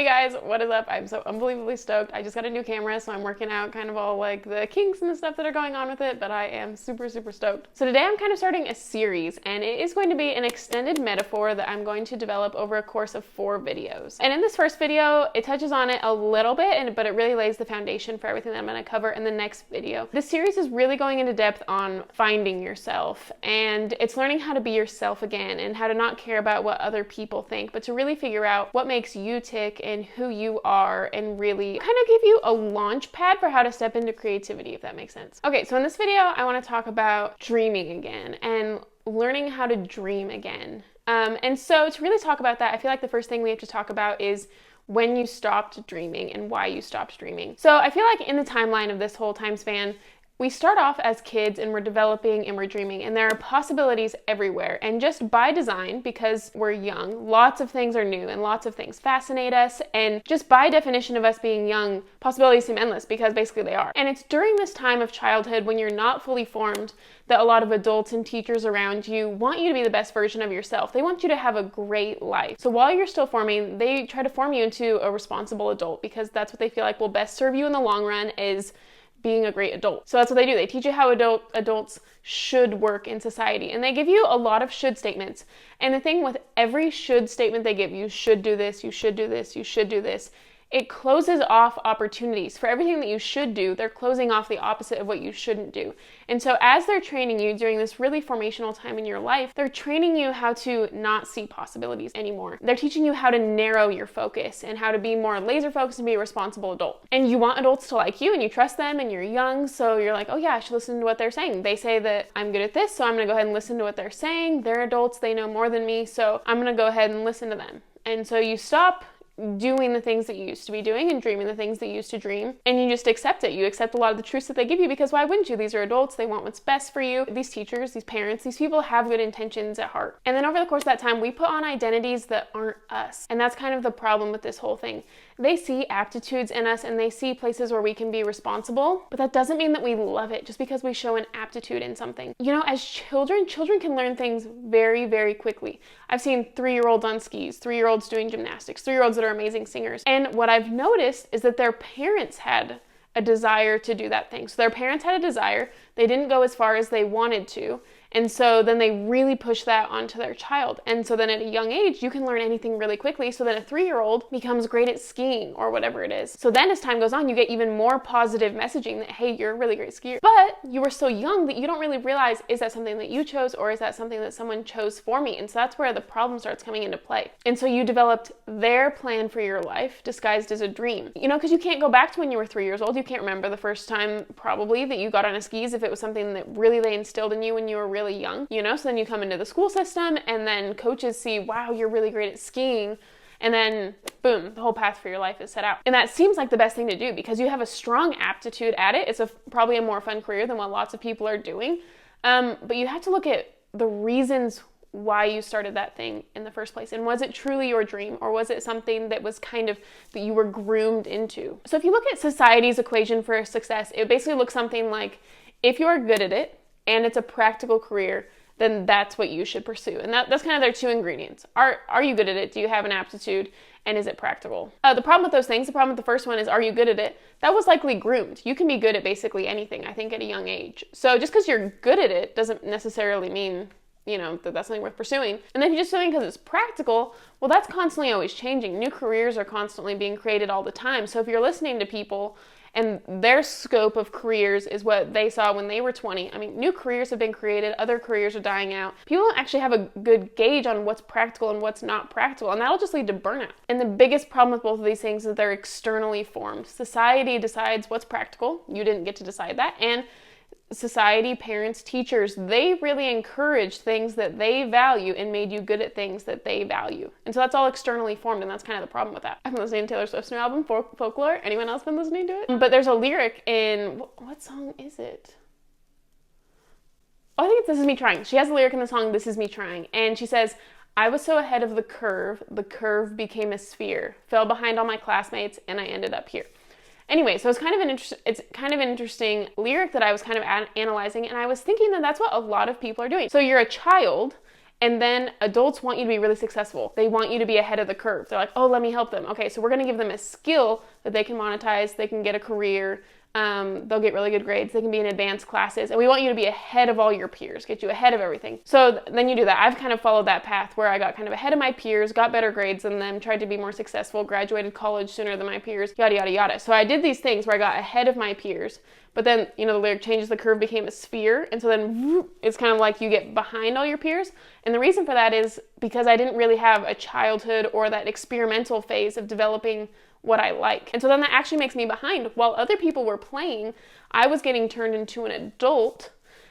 Hey guys, what is up? I'm so unbelievably stoked. I just got a new camera, so I'm working out kind of all like the kinks and the stuff that are going on with it, but I am super stoked. So today I'm kind of starting a series, and it is going to be an extended metaphor that I'm going to develop over a course of 4 videos. And in this first video, it touches on it a little bit, but it really lays the foundation for everything that I'm going to cover in the next video. This series is really going into depth on finding yourself, and it's learning how to be yourself again and how to not care about what other people think, but to really figure out what makes you tick and who you are, and really kind of give you a launch pad for how to step into creativity, if that makes sense. Okay, so in this video, I want to talk about dreaming again and learning how to dream again. And so to really talk about that, I feel like the first thing we have to talk about is when you stopped dreaming and why you stopped dreaming. So I feel like in the timeline of this whole time span, we start off as kids and we're developing and we're dreaming, and there are possibilities everywhere. And just by design, because we're young, lots of things are new and lots of things fascinate us. And just by definition of us being young, possibilities seem endless because basically they are. And it's during this time of childhood when you're not fully formed that a lot of adults and teachers around you want you to be the best version of yourself. They want you to have a great life. So while you're still forming, they try to form you into a responsible adult because that's what they feel like will best serve you in the long run, is being a great adult. So that's what they do. They teach you how adults should work in society. And they give you a lot of should statements. And the thing with every should statement they give you, should do this, you should do this, you should do this, it closes off opportunities. For everything that you should do, they're closing off the opposite of what you shouldn't do. And so as they're training you during this really formational time in your life, they're training you how to not see possibilities anymore. They're teaching you how to narrow your focus and how to be more laser focused and be a responsible adult. And you want adults to like you and you trust them and you're young, so you're like, oh yeah, I should listen to what they're saying. They say that I'm good at this, so I'm gonna go ahead and listen to what they're saying. They're adults, they know more than me, so I'm gonna go ahead and listen to them. And so you stop doing the things that you used to be doing and dreaming the things that you used to dream, and you just accept it. You accept a lot of the truths that they give you, because why wouldn't you? These are adults, they want what's best for you. These teachers, these parents, these people have good intentions at heart. And then over the course of that time, we put on identities that aren't us. And that's kind of the problem with this whole thing. They see aptitudes in us and they see places where we can be responsible, but that doesn't mean that we love it just because we show an aptitude in something. You know, as children can learn things very quickly. I've seen 3-year-olds on skis, 3-year-olds doing gymnastics, 3-year-olds that are amazing singers. And what I've noticed is that their parents had a desire to do that thing. So their parents had a desire, they didn't go as far as they wanted to, and so then they really push that onto their child. And so then at a young age, you can learn anything really quickly, so then a 3-year-old becomes great at skiing or whatever it is. So then as time goes on, you get even more positive messaging that, hey, you're a really great skier. But you were so young that you don't really realize, is that something that you chose or is that something that someone chose for me? And so that's where the problem starts coming into play. And so you developed their plan for your life disguised as a dream. You know, because you can't go back to when you were 3 years old. You can't remember the first time probably that you got on a skis if it was something that really they instilled in you when you were really young, you know? So then you come into the school system and then coaches see, wow, you're really great at skiing. And then boom, the whole path for your life is set out. And that seems like the best thing to do because you have a strong aptitude at it. It's probably a more fun career than what lots of people are doing. But you have to look at the reasons why you started that thing in the first place. And was it truly your dream, or was it something that was kind of that you were groomed into? So if you look at society's equation for success, it basically looks something like, if you're good at it and it's a practical career, then that's what you should pursue. And that's kind of their 2 ingredients. Are you good at it? Do you have an aptitude? And is it practical? The problem with those things, the problem with the first one is, are you good at it? That was likely groomed. You can be good at basically anything, I think, at a young age. So just because you're good at it doesn't necessarily mean, you know, that's something worth pursuing. And then if you're just doing it because it's practical, well, that's constantly always changing. New careers are constantly being created all the time. So if you're listening to people and their scope of careers is what they saw when they were 20. I mean, new careers have been created, other careers are dying out. People don't actually have a good gauge on what's practical and what's not practical, and that'll just lead to burnout. And the biggest problem with both of these things is that they're externally formed. Society decides what's practical. You didn't get to decide that. And society, parents, teachers, they really encourage things that they value and made you good at things that they value. And so that's all externally formed, and that's kind of the problem with that. I've been listening to Taylor Swift's new album, Folklore. Anyone else been listening to it? But there's a lyric in, what song is it? Oh, I think it's This Is Me Trying. She has a lyric in the song, This Is Me Trying. And she says, I was so ahead of the curve became a sphere, fell behind all my classmates, and I ended up here. Anyway, so it's kind of an interesting lyric that I was kind of analyzing, and I was thinking that that's what a lot of people are doing. So you're a child, And then adults want you to be really successful. They want you to be ahead of the curve. They're like, oh, let me help them. Okay, so we're gonna give them a skill that they can monetize, they can get a career, they'll get really good grades, they can be in advanced classes, and we want you to be ahead of all your peers, get you ahead of everything. So then you do that. I've kind of followed that path where I got kind of ahead of my peers, got better grades than them, tried to be more successful, graduated college sooner than my peers, yada, yada, yada. So I did these things where I got ahead of my peers, but then, the lyric changes, the curve became a sphere, and so then it's kind of like you get behind all your peers. And the reason for that is because I didn't really have a childhood or that experimental phase of developing what I like. And so then that actually makes me behind. While other people were playing, I was getting turned into an adult.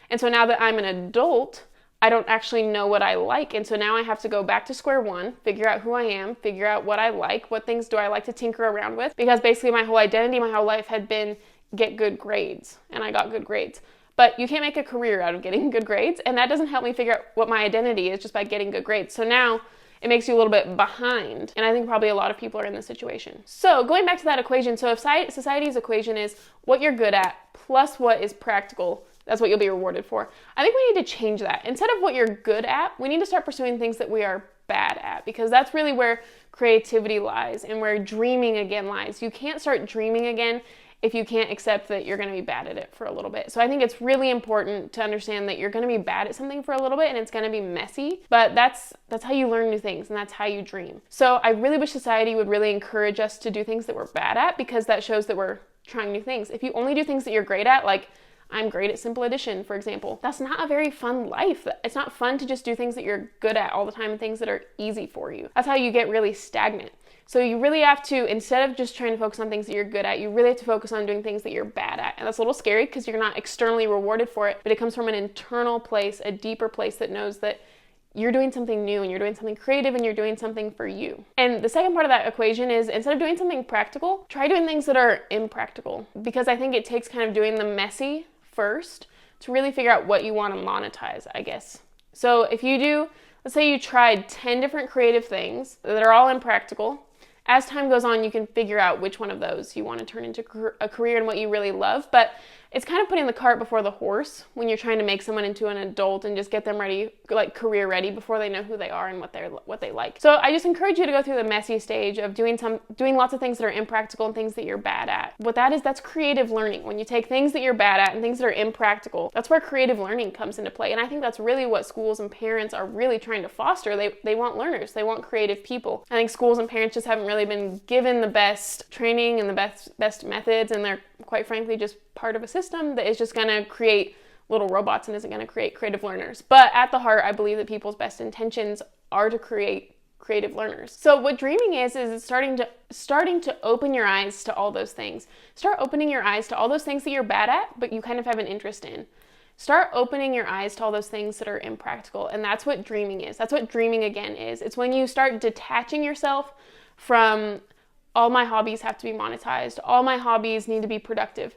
And so now that I'm an adult, I don't actually know what I like. And so now I have to go back to square one, figure out who I am, figure out what I like, what things do I like to tinker around with. Because basically my whole identity, my whole life had been get good grades. And I got good grades. But you can't make a career out of getting good grades. And that doesn't help me figure out what my identity is just by getting good grades. So now it makes you a little bit behind. And I think probably a lot of people are in this situation. So going back to that equation, so if society's equation is what you're good at plus what is practical, that's what you'll be rewarded for. I think we need to change that. Instead of what you're good at, we need to start pursuing things that we are bad at, because that's really where creativity lies and where dreaming again lies. You can't start dreaming again if you can't accept that you're going to be bad at it for a little bit. So I think it's really important to understand that you're going to be bad at something for a little bit and it's going to be messy, but that's how you learn new things and that's how you dream. So I really wish society would really encourage us to do things that we're bad at, because that shows that we're trying new things. If you only do things that you're great at, like I'm great at simple addition, for example, that's not a very fun life. It's not fun to just do things that you're good at all the time and things that are easy for you. That's how you get really stagnant. So you really have to, instead of just trying to focus on things that you're good at, you really have to focus on doing things that you're bad at. And that's a little scary because you're not externally rewarded for it, but it comes from an internal place, a deeper place that knows that you're doing something new and you're doing something creative and you're doing something for you. And the second part of that equation is, instead of doing something practical, try doing things that are impractical, because I think it takes kind of doing the messy first to really figure out what you want to monetize, I guess. So if you do, let's say you tried 10 different creative things that are all impractical. As time goes on, you can figure out which one of those you want to turn into a career and what you really love. But it's kind of putting the cart before the horse when you're trying to make someone into an adult and just get them ready, like career ready, before they know who they are and what they like. So I just encourage you to go through the messy stage of doing lots of things that are impractical and things that you're bad at. What that is, that's creative learning. When you take things that you're bad at and things that are impractical, that's where creative learning comes into play. And I think that's really what schools and parents are really trying to foster. They want learners. They want creative people. I think schools and parents just haven't really been given the best training and the best methods, and they're quite frankly just part of a system that is just going to create little robots and isn't going to create creative learners. But at the heart, I believe that people's best intentions are to create creative learners. So what dreaming is it's starting to open your eyes to all those things. Start opening your eyes to all those things that you're bad at, but you kind of have an interest in. Start opening your eyes to all those things that are impractical. And that's what dreaming is. That's what dreaming again is. It's when you start detaching yourself from all my hobbies have to be monetized. All my hobbies need to be productive.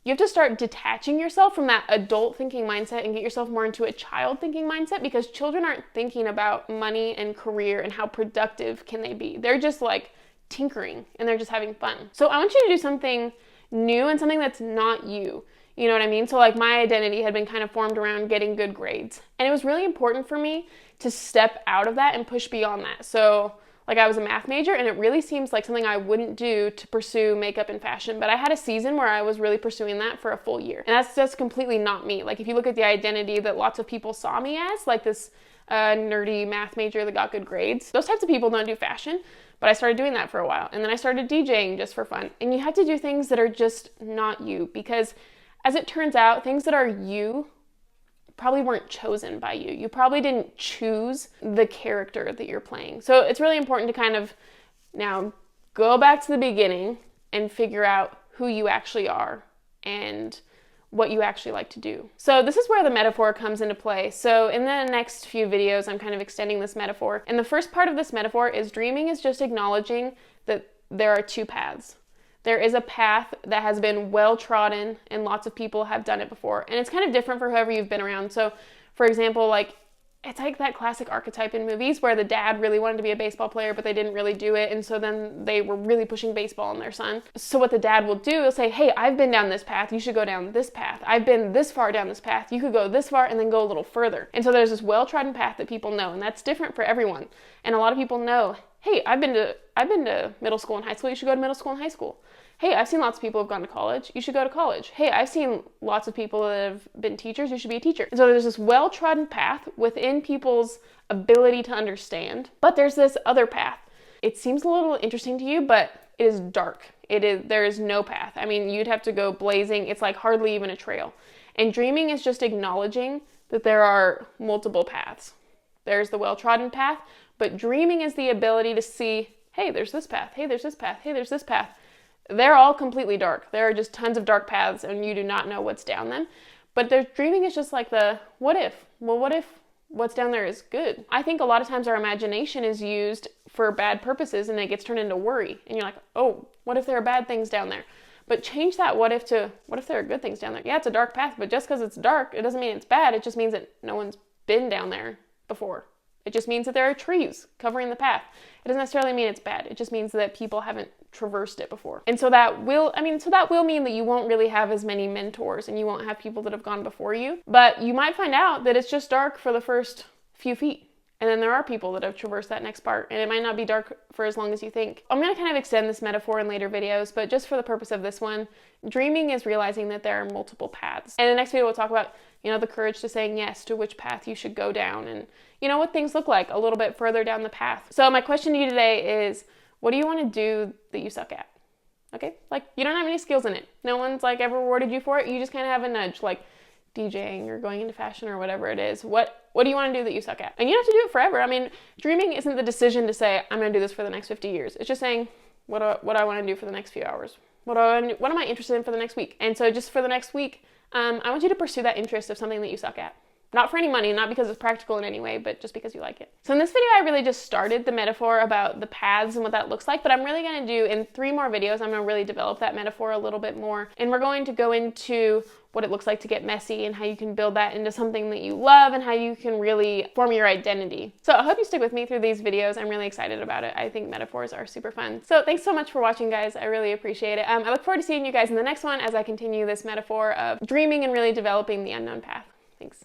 You have to start detaching yourself from that adult thinking mindset and get yourself more into a child thinking mindset, because children aren't thinking about money and career and how productive can they be. They're just like tinkering and they're just having fun. So I want you to do something new and something that's not you. You know what I mean? So like my identity had been kind of formed around getting good grades. And it was really important for me to step out of that and push beyond that. So like I was a math major, and it really seems like something I wouldn't do to pursue makeup and fashion. But I had a season where I was really pursuing that for a full year. And that's just completely not me. Like if you look at the identity that lots of people saw me as, like this nerdy math major that got good grades, those types of people don't do fashion. But I started doing that for a while. And then I started DJing just for fun. And you have to do things that are just not you, because as it turns out, things that are you probably weren't chosen by you. You probably didn't choose the character that you're playing. So it's really important to kind of now go back to the beginning and figure out who you actually are and what you actually like to do. So this is where the metaphor comes into play. So in the next few videos, I'm kind of extending this metaphor. And the first part of this metaphor is dreaming is just acknowledging that there are two paths. There is a path that has been well trodden and lots of people have done it before. And it's kind of different for whoever you've been around. So for example, like it's like that classic archetype in movies where the dad really wanted to be a baseball player, but they didn't really do it. And so then they were really pushing baseball on their son. So what the dad will do is say, hey, I've been down this path. You should go down this path. I've been this far down this path. You could go this far and then go a little further. And so there's this well-trodden path that people know, and that's different for everyone. And a lot of people know, hey, I've been to middle school and high school. You should go to middle school and high school. Hey, I've seen lots of people who've gone to college. You should go to college. Hey, I've seen lots of people that have been teachers. You should be a teacher. So there's this well-trodden path within people's ability to understand. But there's this other path. It seems a little interesting to you, but it is dark. There is no path. I mean, you'd have to go blazing. It's like hardly even a trail. And dreaming is just acknowledging that there are multiple paths. There's the well-trodden path, but dreaming is the ability to see, hey, there's this path. Hey, there's this path. Hey, there's this path. They're all completely dark. There are just tons of dark paths and you do not know what's down them. But dreaming is just like the what if? Well, what if what's down there is good? I think a lot of times our imagination is used for bad purposes and it gets turned into worry. And you're like, oh, what if there are bad things down there? But change that what if to, what if there are good things down there? Yeah, it's a dark path, but just because it's dark, it doesn't mean it's bad. It just means that no one's been down there before. It just means that there are trees covering the path. It doesn't necessarily mean it's bad. It just means that people haven't traversed it before. And so that will mean that you won't really have as many mentors and you won't have people that have gone before you. But you might find out that it's just dark for the first few feet. And then there are people that have traversed that next part, and it might not be dark for as long as you think. I'm going to kind of extend this metaphor in later videos, but just for the purpose of this one, dreaming is realizing that there are multiple paths. And in the next video, we'll talk about, the courage to saying yes to which path you should go down and, what things look like a little bit further down the path. So my question to you today is, what do you want to do that you suck at? Okay? Like, you don't have any skills in it. No one's ever rewarded you for it. You just kind of have a nudge, like DJing or going into fashion or whatever it is. What do you want to do that you suck at? And you don't have to do it forever. I mean, dreaming isn't the decision to say, I'm going to do this for the next 50 years. It's just saying, what I want to do for the next few hours. What am I interested in for the next week? And so just for the next week, I want you to pursue that interest of something that you suck at. Not for any money, not because it's practical in any way, but just because you like it. So in this video, I really just started the metaphor about the paths and what that looks like, but I'm really going to do, in 3 more videos, I'm going to really develop that metaphor a little bit more. And we're going to go into what it looks like to get messy and how you can build that into something that you love and how you can really form your identity. So I hope you stick with me through these videos. I'm really excited about it. I think metaphors are super fun. So thanks so much for watching, guys. I really appreciate it. I look forward to seeing you guys in the next one as I continue this metaphor of dreaming and really developing the unknown path. Thanks.